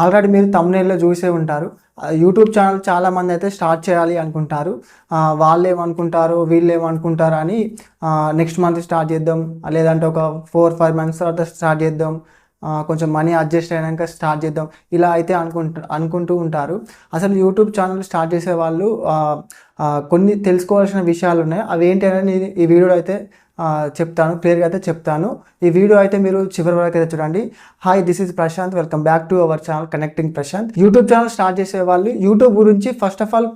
Already మీరు థంబ్‌నెయిల్‌లో చూసే ఉంటారు. యూట్యూబ్ ఛానల్ చాలామంది అయితే స్టార్ట్ చేయాలి అనుకుంటారు. వాళ్ళేమనుకుంటారు, వీళ్ళేమనుకుంటారు అని నెక్స్ట్ మంత్ స్టార్ట్ చేద్దాం, లేదంటే ఒక 4, 5 మంత్స్ తర్వాత స్టార్ట్ చేద్దాం, కొంచెం మనీ అడ్జస్ట్ అయినాక స్టార్ట్ చేద్దాం, ఇలా అయితే అనుకుంటూ ఉంటారు. అసలు యూట్యూబ్ ఛానల్ స్టార్ట్ చేసేవాళ్ళు కొన్ని తెలుసుకోవాల్సిన విషయాలు ఉన్నాయి. అవి ఏంటి అనేది నేను ఈ వీడియోలో అయితే చెప్తాను, క్లియర్గా అయితే చెప్తాను. ఈ వీడియో అయితే మీరు చివరి వరకు అయితే చూడండి. Hi, this is Prashant, welcome back to our channel connecting Prashant. YouTube channel start చేసే వాళ్ళు యూట్యూబ్ గురించి ఫస్ట్ ఆఫ్ ఆల్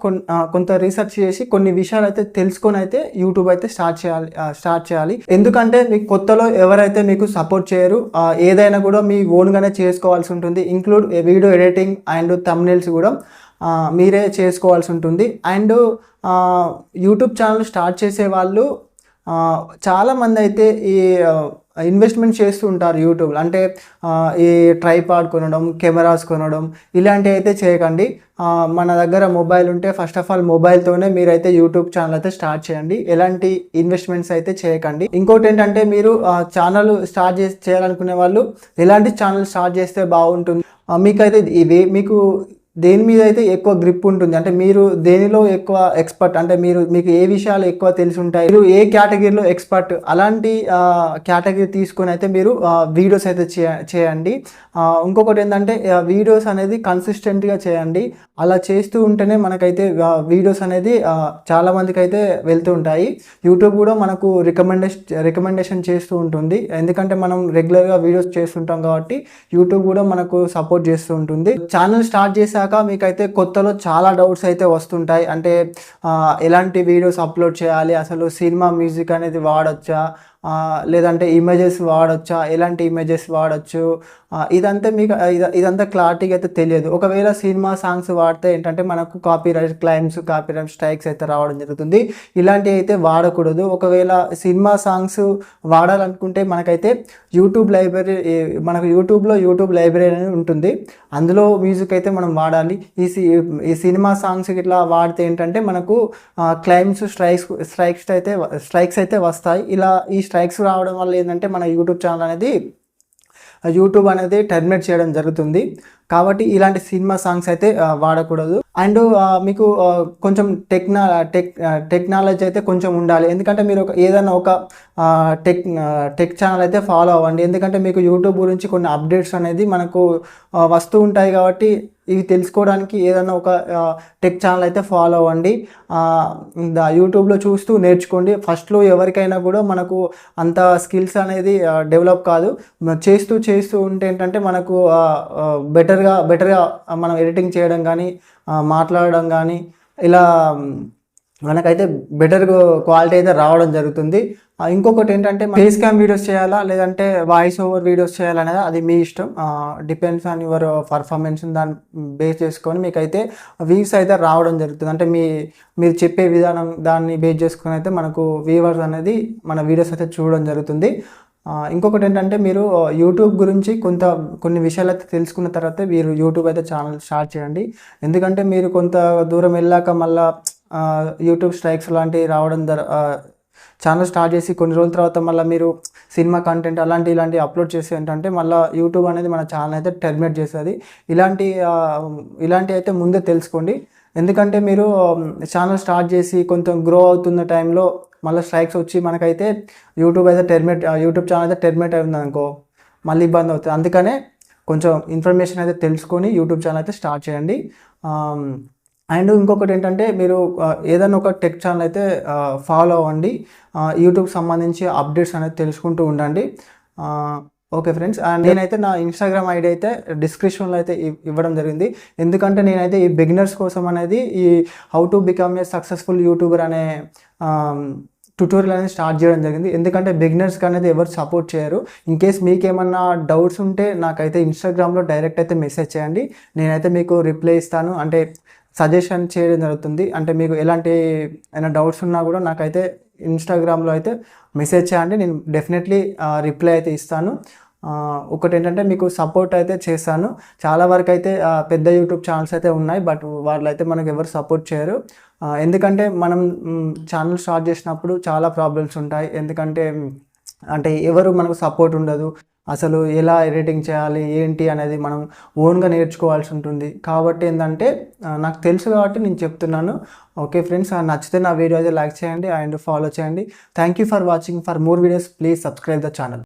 కొంత రీసెర్చ్ చేసి కొన్ని విషయాలు అయితే తెలుసుకొని అయితే యూట్యూబ్ అయితే స్టార్ట్ చేయాలి. ఎందుకంటే మీకు కొత్తలో ఎవరైతే మీకు సపోర్ట్ చేయరు, ఏదైనా కూడా మీ ఓన్గానే చేసుకోవాల్సి ఉంటుంది. Include video editing and thumbnails కూడా మీరే చేసుకోవాల్సి ఉంటుంది. అండ్ యూట్యూబ్ ఛానల్ స్టార్ట్ చేసే వాళ్ళు చాలామంది అయితే ఈ ఇన్వెస్ట్మెంట్ చేస్తూ ఉంటారు యూట్యూబ్లో. అంటే ఈ ట్రైపాడ్ కొనడం, కెమెరాస్ కొనడం, ఇలాంటివి అయితే చేయకండి. మన దగ్గర మొబైల్ ఉంటే ఫస్ట్ ఆఫ్ ఆల్ మొబైల్తోనే మీరైతే యూట్యూబ్ ఛానల్ అయితే స్టార్ట్ చేయండి. ఎలాంటి ఇన్వెస్ట్మెంట్స్ అయితే చేయకండి. ఇంకోటి ఏంటంటే మీరు ఛానల్ స్టార్ట్ చేయాలనుకునే వాళ్ళు ఎలాంటి ఛానల్ స్టార్ట్ చేస్తే బాగుంటుంది, మీకైతే మీకు దేని మీద అయితే ఎక్కువ గ్రిప్ ఉంటుంది, అంటే మీరు దేనిలో ఎక్కువ ఎక్స్పర్ట్, అంటే మీకు ఏ విషయాలు ఎక్కువ తెలిసి ఉంటాయి, మీరు ఏ కేటగిరీలో ఎక్స్పర్ట్, అలాంటి కేటగిరీ తీసుకొని అయితే మీరు వీడియోస్ అయితే చేయండి. ఇంకొకటి ఏంటంటే వీడియోస్ అనేది కన్సిస్టెంట్గా చేయండి. అలా చేస్తూ ఉంటేనే మనకైతే వీడియోస్ అనేది చాలామందికి అయితే వెళ్తూ ఉంటాయి. యూట్యూబ్ కూడా మనకు రికమెండేషన్ చేస్తూ ఉంటుంది. ఎందుకంటే మనం రెగ్యులర్గా వీడియోస్ చేస్తుంటాం కాబట్టి యూట్యూబ్ కూడా మనకు సపోర్ట్ చేస్తూ ఉంటుంది. ఛానల్ స్టార్ట్ చేశాక మీకైతే కొత్తలో చాలా డౌట్స్ అయితే వస్తుంటాయి. అంటే ఎలాంటి వీడియోస్ అప్లోడ్ చేయాలి, అసలు సినిమా మ్యూజిక్ అనేది వాడచ్చా, లేదంటే ఇమేజెస్ వాడచ్చా, ఎలాంటి ఇమేజెస్ వాడచ్చు, ఇదంతా క్లారిటీగా అయితే తెలియదు. ఒకవేళ సినిమా సాంగ్స్ వాడితే ఏంటంటే మనకు కాపీరైట్ క్లైమ్స్, కాపీరైట్ స్ట్రైక్స్ అయితే రావడం జరుగుతుంది. ఇలాంటివి అయితే వాడకూడదు. ఒకవేళ సినిమా సాంగ్స్ వాడాలనుకుంటే మనకైతే యూట్యూబ్లో యూట్యూబ్ లైబ్రరీ అనేది ఉంటుంది. అందులో మ్యూజిక్ అయితే మనం వాడాలి. ఈ సినిమా సాంగ్స్ ఇట్లా వాడితే ఏంటంటే మనకు క్లైమ్స్, స్ట్రైక్స్ అయితే వస్తాయి. ఇలా ఈ స్ట్రైక్స్ రావడం వల్ల ఏంటంటే మన యూట్యూబ్ అనేది టర్మినేట్ చేయడం జరుగుతుంది. కాబట్టి ఇలాంటి సినిమా సాంగ్స్ అయితే వాడకూడదు. అండ్ మీకు కొంచెం టెక్నాలజీ అయితే కొంచెం ఉండాలి. ఎందుకంటే మీరు ఏదైనా ఒక టెక్ ఛానల్ అయితే ఫాలో అవ్వండి. ఎందుకంటే మీకు యూట్యూబ్ గురించి కొన్ని అప్డేట్స్ అనేది మనకు వస్తూ ఉంటాయి. కాబట్టి ఇవి తెలుసుకోవడానికి ఏదైనా ఒక టెక్ ఛానల్ అయితే ఫాలో అవ్వండి. యూట్యూబ్లో చూస్తూ నేర్చుకోండి. ఫస్ట్లో ఎవరికైనా కూడా మనకు అంత స్కిల్స్ అనేది డెవలప్ కాదు. చేస్తూ ఉంటే ఏంటంటే మనకు బెటర్గా మనం ఎడిటింగ్ చేయడం కానీ, మాట్లాడడం కానీ, ఇలా మనకైతే బెటర్ క్వాలిటీ అయితే రావడం జరుగుతుంది. ఇంకొకటి ఏంటంటే ఫేస్ క్యామ్ వీడియోస్ చేయాలా, లేదంటే వాయిస్ ఓవర్ వీడియోస్ చేయాలనేది అది మీ ఇష్టం. Depends on your performance. దాన్ని బేస్ చేసుకొని మీకైతే వ్యూస్ అయితే రావడం జరుగుతుంది. అంటే మీరు చెప్పే విధానం దాన్ని బేస్ చేసుకొని అయితే మనకు వ్యూవర్స్ అనేది మన వీడియోస్ అయితే చూడడం జరుగుతుంది. ఇంకొకటి ఏంటంటే మీరు యూట్యూబ్ గురించి కొన్ని విషయాలు అయితే తెలుసుకున్న తర్వాత మీరు యూట్యూబ్ అయితే ఛానల్ స్టార్ట్ చేయండి. ఎందుకంటే మీరు కొంత దూరం వెళ్ళాక మళ్ళీ యూట్యూబ్ స్ట్రైక్స్ లాంటివి రావడం ఛానల్ స్టార్ట్ చేసి కొన్ని రోజుల తర్వాత మళ్ళీ మీరు సినిమా కంటెంట్ ఇలాంటివి అప్లోడ్ చేసి ఏంటంటే మళ్ళీ యూట్యూబ్ అనేది మన ఛానల్ అయితే టర్మినేట్ చేస్తుంది. ఇలాంటి అయితే ముందే తెలుసుకోండి. ఎందుకంటే మీరు ఛానల్ స్టార్ట్ చేసి కొంచెం గ్రో అవుతున్న టైంలో మళ్ళీ స్ట్రైక్స్ వచ్చి మనకైతే యూట్యూబ్ ఛానల్ అయితే టర్మినేట్ అయింది అనుకో, మళ్ళీ ఇబ్బంది అవుతుంది. అందుకనే కొంచెం ఇన్ఫర్మేషన్ అయితే తెలుసుకొని యూట్యూబ్ ఛానల్ అయితే స్టార్ట్ చేయండి. అండ్ ఇంకొకటి ఏంటంటే మీరు ఏదైనా ఒక టెక్ ఛానల్ అయితే ఫాలో అవ్వండి. యూట్యూబ్కి సంబంధించి అప్డేట్స్ అనేది తెలుసుకుంటూ ఉండండి. ఓకే ఫ్రెండ్స్, నేనైతే నా ఇన్స్టాగ్రామ్ ఐడి అయితే డిస్క్రిప్షన్లో అయితే ఇవ్వడం జరిగింది. ఎందుకంటే నేనైతే ఈ బిగినర్స్ కోసం అనేది ఈ how to become a successful YouTuber అనే ట్యూటోరియల్ అనేది స్టార్ట్ చేయడం జరిగింది. ఎందుకంటే బిగినర్స్కి అనేది ఎవరు సపోర్ట్ చేయరు. ఇన్కేస్ మీకేమన్నా డౌట్స్ ఉంటే నాకైతే ఇన్స్టాగ్రామ్లో డైరెక్ట్ అయితే మెసేజ్ చేయండి. నేనైతే మీకు రిప్లై ఇస్తాను, అంటే సజెషన్ చేయడం జరుగుతుంది. అంటే మీకు ఎలాంటి అయినా డౌట్స్ ఉన్నా కూడా నాకైతే ఇన్స్టాగ్రామ్లో అయితే మెసేజ్ చేయండి. నేను డెఫినెట్లీ రిప్లై అయితే ఇస్తాను. ఒకటి ఏంటంటే మీకు సపోర్ట్ అయితే చేస్తాను. చాలా వరకు అయితే పెద్ద యూట్యూబ్ ఛానల్స్ అయితే ఉన్నాయి, బట్ వాళ్ళైతే మనకు ఎవరు సపోర్ట్ చేయరు. ఎందుకంటే మనం ఛానల్ స్టార్ట్ చేసినప్పుడు చాలా ప్రాబ్లమ్స్ ఉంటాయి. ఎందుకంటే ఎవరు మనకు సపోర్ట్ ఉండదు. అసలు ఎలా ఎడిటింగ్ చేయాలి ఏంటి అనేది మనం ఓన్గా నేర్చుకోవాల్సి ఉంటుంది. కాబట్టి ఏంటంటే నాకు తెలుసు కాబట్టి నేను చెప్తున్నాను. ఓకే ఫ్రెండ్స్, నచ్చితే నా వీడియో అయితే లైక్ చేయండి అండ్ ఫాలో చేయండి. Thank you for watching. For more videos please subscribe the channel.